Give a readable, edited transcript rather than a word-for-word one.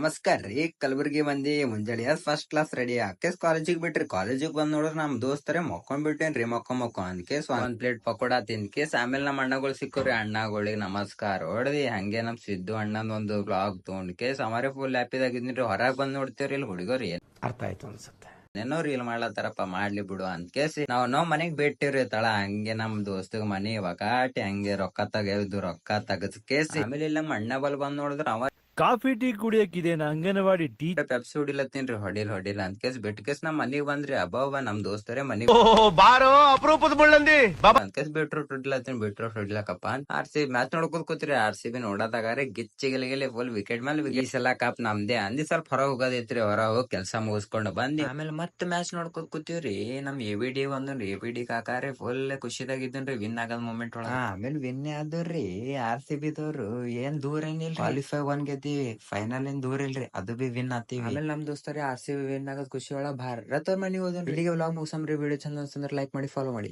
ನಮಸ್ಕಾರ ರೀ ಕಲಬುರ್ಗಿ ಮಂದಿ ಮುಂಜಾನೆ ಫಸ್ಟ್ ಕ್ಲಾಸ್ ರೆಡಿ ಆಕೇಸ್ ಕಾಲೇಜಿಗೆ ಬಿಟ್ರಿ. ಕಾಲೇಜಿಗೆ ಬಂದ್ ನೋಡ್ರಿ ನಮ್ ದೋಸ್ತರೇ ಮಕ್ಕೊಂಡ್ ಬಿಟ್ಟೇನ್ರಿ. ಮಕ್ಕೊ ಅನ್ಕೇಸ್ ಒಂದ್ ಪ್ಲೇಟ್ ಪಕೋಡಾ ತಿನ್ಕೇಸ್ ಆಮೇಲೆ ನಮ್ ಅಣ್ಣಗಳು ಸಿಕ್ಕವ್ರಿ. ಅಣ್ಣಗಳಿಗೆ ನಮಸ್ಕಾರ ಹೊಡ್ದಿ ಹಂಗೆ ನಮ್ ಸಿದ್ದು ಅಣ್ಣಂದ್ ಒಂದು ಬ್ಲಾಗ್ ತೊಗೊಂಡ್ಕೇಸ್ ಅಮಾರೇ ಫುಲ್ ಹ್ಯಾಪಿದಾಗಿದ್ರಿ. ಹೊರಗ್ ಬಂದ್ ನೋಡ್ತೇವ್ರಿ ಇಲ್ಲಿ ಹುಡುಗರು ಅರ್ಥ ಆಯ್ತು ಅನ್ಸುತ್ತೆ. ಏನೋ ರೀಲ್ ಮಾಡ್ಲತ್ತಾರಪ್ಪ, ಮಾಡ್ಲಿ ಬಿಡು ಅಂತ ಕೇಸಿ ನಾವ್ ಮನೆಗ್ ಬಿಟ್ಟಿವ್ರಿ ತಳ. ಹಂಗೆ ನಮ್ ದೋಸ್ತಗ್ ಮನಿ ಒಕಾಟಿ ಹಂಗೆ ರೊಕ್ಕ ತೆಗೆದು ರೊಕ್ಕ ತೆಗದ್ ಕೇಸಿ ಆಮೇಲೆ ಇಲ್ಲ ನಮ್ಮ ಅಣ್ಣ ಬಲ್ ಬಂದ್ ನೋಡಿದ್ರ ಅವ ಕಾಫಿ ಟೀ ಕುಡಿಯಕ್ಕಿದೇನ ಅಂಗನವಾಡಿ ಟೀ ಪೆಪ್ಸಿ ಹೊಡಿಲತ್ತೀನ್ರಿ. ಹೊಡಿಲ್ ಅಂತ ಕೇಸ್ ಬಿಟ್ ಕೇಸ್ ನಮ್ ಮನಿಗ್ ಬಂದ್ರಿ. ಅಬ್ಬ ನಮ್ ದೋಸ್ತರೇ ಮನಿಗ್ ಬಾರೋ ಅಪರೂಪದ ಮುಳ್ಳಂದಿ ಅಂತ ಕೇಸ್ ಬಿಟ್ರು ಹೊಡಿಲಕಪ್ಪ ಅಂತ RCB match ನೋಡ್ಕೋದ್ ಕೂತ್ರಿ. RCB ನೋಡದಾಗಾರೆ ಗಿಚ್ಚಿಗಿಲಿಗಿಲಿ full wicket ಮೇಲೆ ಈ ಸಲ ಕಪ್ ನಮ್ದೇ ಅಂದಿ. ಸ್ವಲ್ಪ ಹೊರ ಹೋಗೋದೈತ್ರಿ. ಹೊರ ಹೋಗಿ ಕೆಲ್ಸ ಮುಗಿಸ್ಕೊಂಡು ಬಂದಿ ಆಮೇಲೆ ಮತ್ತೆ ಮ್ಯಾಚ್ ನೋಡ್ಕೋದ್ ಕೂತೀವ್ರಿ. ನಮ್ ABD ಒಂದ್ರಿ. ABD ಕಾಕಾರಿ ಫುಲ್ ಖುಷಿದಾಗಿದ್ದನ್ರಿ ವಿನ್ ಆಗದ್ ಮೂಮೆಂಟ್ ಒಳಗ. ಆಮೇಲೆ ವಿನ್ ಆದ್ರಿ RCB ದವ್ರು. ಏನ್ ದೂರ ಏನಿಲ್ರಿ, ಕ್ವಾಲಿಫೈ 1 ಗೆದ್ದೀವಿ, ಫೈನಲ್ ಏನ್ ದೂರ ಇಲ್ರಿ, ಅದು ಬಿ ವಿನ್ ಆತೀವಿ. ಆಮೇಲೆ ನಮ್ ದೋಸ್ತರಿ RCB ವಿನ್ ಆಗದ್ ಖುಷಿ ಒಳಗ ಭಾರತ್ ಅವ್ರ ಮನಿಗ್ ಹೋದನ್ರಿ. ಇಲ್ಲಿಗೆ ವ್ಲಾಗ್ ಮುಗಿಸಮ್ರಿ. ವಿಡಿಯೋ ಚಂದ ಅನ್ಸಂದ್ರ ಲೈಕ್ ಮಾಡಿ, ಫಾಲೋ ಮಾಡಿ.